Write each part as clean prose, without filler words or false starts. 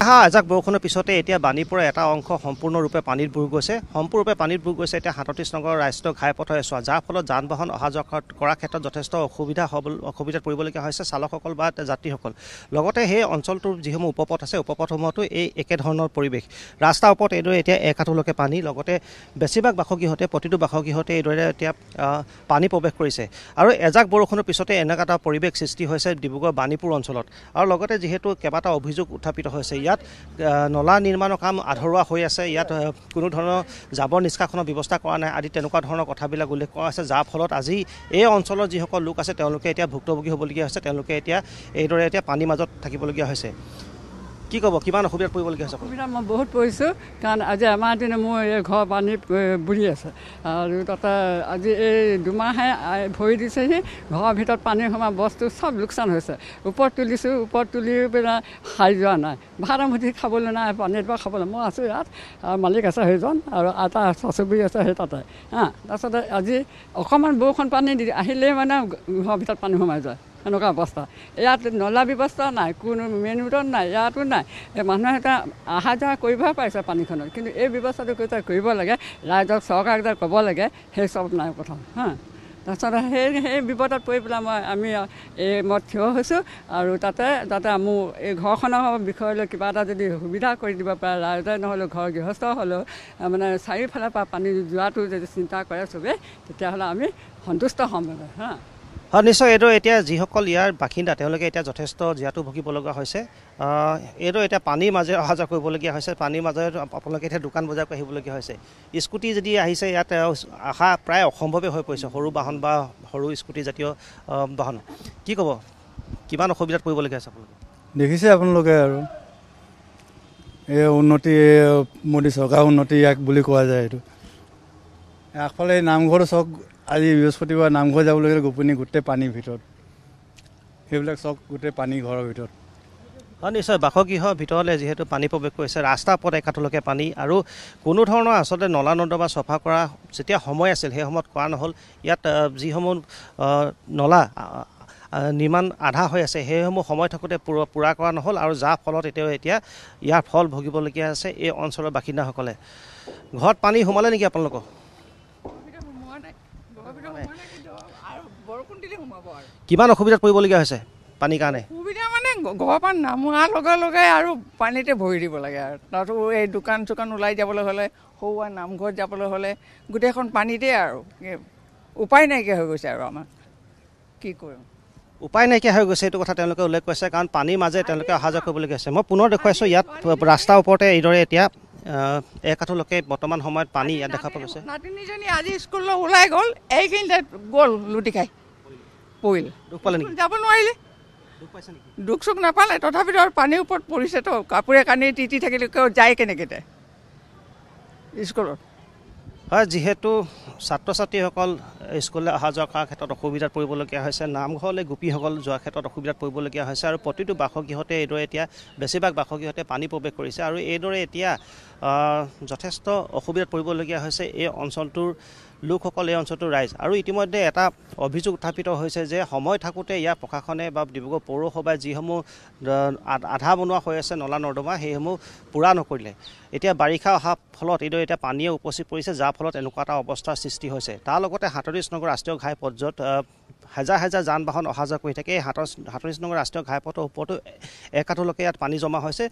ধাৰাসাৰ এজাক বৰষুণৰ পিছতে এতিয়া বাণীপুৰৰ এটা অংশ সম্পূৰ্ণৰূপে পানীত বুৰ গৈছে এতিয়া ৩৭ নং ৰাষ্ট্ৰীয় ঘাইপথ হৈ আছে যাৰ ফলত যান বাহন অহা যোৱা কৰাৰ ক্ষেত্ৰত যথেষ্ট অসুবিধাত পৰিবলগীয়া হৈছে চালকসকল বা যাত্ৰীসকল লগতে সেই অঞ্চলটোৰ যিসমূহ উপপথ আছে উপপথসমূহতো এই একেধৰণৰ পৰিৱেশ ৰাস্তাৰ ওপৰত এইদৰে এতিয়া একাঠুলৈকে পানী লগতে বেছিভাগ বাসগৃহতে প্ৰতিটো বাসগৃহতে এইদৰে এতিয়া পানী প্ৰৱেশ কৰিছে আৰু এজাক বৰষুণৰ পিছতে এনেকুৱা এটা পৰিৱেশ সৃষ্টি হৈছে ডিব্ৰুগড় বাণীপুৰ অঞ্চলত আৰু লগতে যিহেতু কেইবাটাও অভিযোগ উত্থাপিত হৈছে ইয়াত নলা নিৰ্মাণৰ কাম আধৰুৱা হৈ আছে ইয়াত কোনো ধৰণৰ জাবৰ নিষ্কাশনৰ ব্যৱস্থা কৰা নাই আদি তেনেকুৱা ধৰণৰ কথাবিলাক উল্লেখ কৰা আছে যাৰ ফলত আজি এই অঞ্চলৰ যিসকল লোক আছে তেওঁলোকে এতিয়া ভুক্তভোগী হ'বলগীয়া হৈছে তেওঁলোকে এতিয়া এইদৰে এতিয়া পানীৰ মাজত থাকিবলগীয়া হৈছে কি ক'ব কিমান অসুবিধাত পৰিবলগীয়া হৈছে অসুবিধা মই বহুত পৰিছোঁ কাৰণ আজি আমাৰ দিনে মোৰ এই ঘৰ পানী বুৰি আছে আৰু তাতে আজি এই দুমাহে ভৰি দিছেহি ঘৰৰ ভিতৰত পানী সোমা বস্তু চব লোকচান হৈছে ওপৰত তুলিছোঁ ওপৰত তুলি পেলাই খাই যোৱা নাই ভাত মুঠি খাবলৈ নাই পানীৰ পৰা খাবলৈ মই আছোঁ ইয়াত মালিক আছে সেইজন আৰু এটা চচুবুৰী আছে সেই তাতে তাৰপিছতে আজি অকণমান বৰষুণ পানী আহিলেই মানে ঘৰৰ ভিতৰত পানী সোমাই যায় এনেকুৱা অৱস্থা ইয়াত নলা ব্যৱস্থা নাই কোনো মেইন ৰোডত নাই ইয়াতো নাই মানুহে এটা অহা যোৱা কৰিবহে পাৰিছে পানীখনত কিন্তু এই ব্যৱস্থাটো কৰিব লাগে ৰাইজক চৰকাৰক ক'ব লাগে সেই চব নাই প্ৰথম তাৰপিছত সেই বিপদত পৰি পেলাই মই থিয় হৈছোঁ আৰু তাতে মোৰ এই ঘৰখনৰ বিষয়লৈ কিবা এটা যদি সুবিধা কৰি দিব পাৰে ৰাইজে নহ'লেও ঘৰ গৃহস্থ হ'লেও মানে চাৰিওফালৰ পৰা পানী যোৱাটো যদি চিন্তা কৰে চবেই তেতিয়াহ'লে আমি সন্তুষ্ট হ'ম হয় নিশ্চয় এইটো এতিয়া যিসকল ইয়াৰ বাসিন্দা তেওঁলোকে এতিয়া যথেষ্ট জীয়াতু ভুগিব লগা হৈছে এইটো এতিয়া পানীৰ মাজেৰে অহা যোৱা কৰিবলগীয়া হৈছে পানীৰ মাজেৰে আপোনালোকে এতিয়া দোকান বজাৰ কৰি আহিবলগীয়া হৈছে স্কুটি যদি আহিছে ইয়াত অহা প্ৰায় অসম্ভৱে হৈ পৰিছে সৰু বাহন বা সৰু স্কুটি জাতীয় বাহন কি ক'ব কিমান অসুবিধাত পৰিবলগীয়া হৈছে আপোনালোকে দেখিছে আপোনালোকে আৰু এই উন্নতি মোদী চৰকাৰ উন্নতি ইয়াক বুলি কোৱা যায় এইটো আগফালে নামঘৰটো চক আজি বৃহস্পতিবাৰ নামঘৰ যাবলৈ গ'লে গোপনি গোটেই পানীৰ ভিতৰত সেইবিলাক চক গোটেই পানী ঘৰৰ ভিতৰত হয় নিশ্চয় বাসগৃহৰ ভিতৰলৈ যিহেতু পানী প্ৰৱেশ কৰিছে ৰাস্তাৰ ওপৰত একাঠলৈকে পানী আৰু কোনো ধৰণৰ আচলতে নলা নৰ্দমা চফা কৰা যেতিয়া সময় আছিল সেই সময়ত কৰা নহ'ল ইয়াত যিসমূহ নলা নিৰ্মাণ আধা হৈ আছে সেইসমূহ সময় থাকোঁতে পূৰা কৰা নহ'ল আৰু যাৰ ফলত এতিয়া ইয়াৰ ফল ভুগিবলগীয়া আছে এই অঞ্চলৰ বাসিন্দাসকলে ঘৰত পানী সোমালে নেকি আপোনালোকৰ কিমান অসুবিধাত পৰিবলগীয়া হৈছে পানীৰ কাৰণে সুবিধা মানে ঘৰৰ পৰা নামোৱাৰ লগে লগে আৰু পানীতে ভৰি দিব লাগে আৰু তাতো এই দোকান চোকান ওলাই যাবলৈ হ'লে সৰু নামঘৰত যাবলৈ হ'লে গোটেইখন পানীতে আৰু উপায় নাইকিয়া হৈ গৈছে আৰু আমাৰ কি কৰিম উপায় নাইকিয়া হৈ গৈছে এইটো কথা তেওঁলোকে উল্লেখ কৰিছে কাৰণ পানীৰ মাজে তেওঁলোকে অহা যোৱা কৰিবলগীয়া হৈছে মই পুনৰ দেখুৱাইছোঁ ইয়াত ৰাস্তাৰ ওপৰতে এইদৰে এতিয়া একাঠলৈকে বৰ্তমান সময়ত পানী ইয়াত দেখা পোৱা গৈছে নাতিনীজনী আজি স্কুললৈ ওলাই গ'ল এইখিনিতে গ'ল লুটি খাই পৰিল দুখ পালে নেকি যাব নোৱাৰিলে দুখ চুখ নাপালে তথাপিতো আৰু পানীৰ ওপৰত পৰিছেতো কাপোৰে কানি তিতি থাকিলে যায় কেনেকৈ স্কুলত হয় যিহেতু ছাত্ৰ ছাত্ৰীসকল স্কুললৈ অহা যোৱা কৰাৰ ক্ষেত্ৰত অসুবিধাত পৰিবলগীয়া হৈছে নামঘৰলৈ গোপীসকল যোৱাৰ ক্ষেত্ৰত অসুবিধাত পৰিবলগীয়া হৈছে আৰু প্ৰতিটো বাসগৃহতে এইদৰে এতিয়া বেছিভাগ বাসগৃহতে পানী প্ৰৱেশ কৰিছে আৰু এইদৰে এতিয়া যথেষ্ট অসুবিধাত পৰিবলগীয়া হৈছে এই অঞ্চলটোৰ লোকসকল এই অঞ্চলটোৰ ৰাইজ আৰু ইতিমধ্যে এটা অভিযোগ উত্থাপিত হৈছে যে সময় থাকোঁতে ইয়াৰ প্ৰশাসনে বা ডিব্ৰুগড় পৌৰসভাই যিসমূহ আধা বনোৱা হৈ আছে নলা নৰ্দমা সেইসমূহ পূৰা নকৰিলে এতিয়া বাৰিষা অহাৰ ফলত এইদৰে এতিয়া পানীয়ে উপচি পৰিছে যাৰ ফলত এনেকুৱা এটা অৱস্থাৰ সৃষ্টি হৈছে তাৰ লগতে ৩৭ নং ৰাষ্ট্ৰীয় ঘাইপথত হাজাৰ হাজাৰ যান বাহন অহা যোৱা কৰি থাকে এই ৩৭ নং ৰাষ্ট্ৰীয় ঘাইপথৰ ওপৰতো একাঠলৈকে ইয়াত পানী জমা হৈছে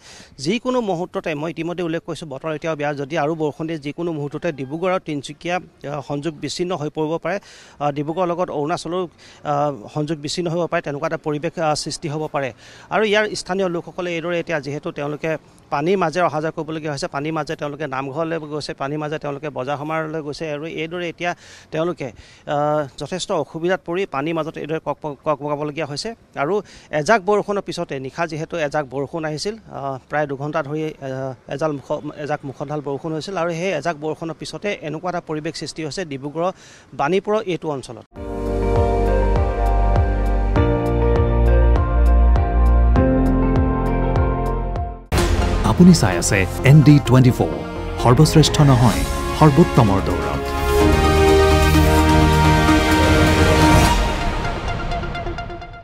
যিকোনো মুহূৰ্ততে মই ইতিমধ্যে উল্লেখ কৰিছোঁ বতৰ এতিয়াও বেয়া যদি আৰু বৰষুণ দিয়ে যিকোনো মুহূৰ্ততে ডিব্ৰুগড় আৰু তিনিচুকীয়া সংযোগ বিচ্ছিন্ন হৈ পৰিব পাৰে ডিব্ৰুগড়ৰ লগত অৰুণাচলৰ সংযোগ বিচ্ছিন্ন হ'ব পাৰে তেনেকুৱা এটা পৰিৱেশ সৃষ্টি হ'ব পাৰে আৰু ইয়াৰ স্থানীয় লোকসকলে এইদৰে এতিয়া যিহেতু তেওঁলোকে পানীৰ মাজেৰে অহা যোৱা কৰিবলগীয়া হৈছে পানীৰ মাজে তেওঁলোকে নামঘৰলৈ গৈছে পানীৰ মাজে তেওঁলোকে বজাৰ সমাৰলৈ গৈছে আৰু এইদৰে এতিয়া তেওঁলোকে যথেষ্ট অসুবিধাত পৰি পানীৰ মাজত এইদৰে কক বগাবলগীয়া হৈছে আৰু এজাক বৰষুণৰ পিছতে নিশা যিহেতু এজাক বৰষুণ আহিছিল প্ৰায় দুঘণ্টা ধৰি এজাক মুখলধাৰ বৰষুণ হৈছিল আৰু সেই এজাক বৰষুণৰ পিছতে এনেকুৱা এটা পৰিৱেশ সৃষ্টি হৈছে ডিব্ৰুগড় বাণীপুৰৰ এইটো অঞ্চলত আপুনি চাই আছে ND24 সৰ্বশ্ৰেষ্ঠ নহয় সৰ্বোত্তমৰ দৌৰত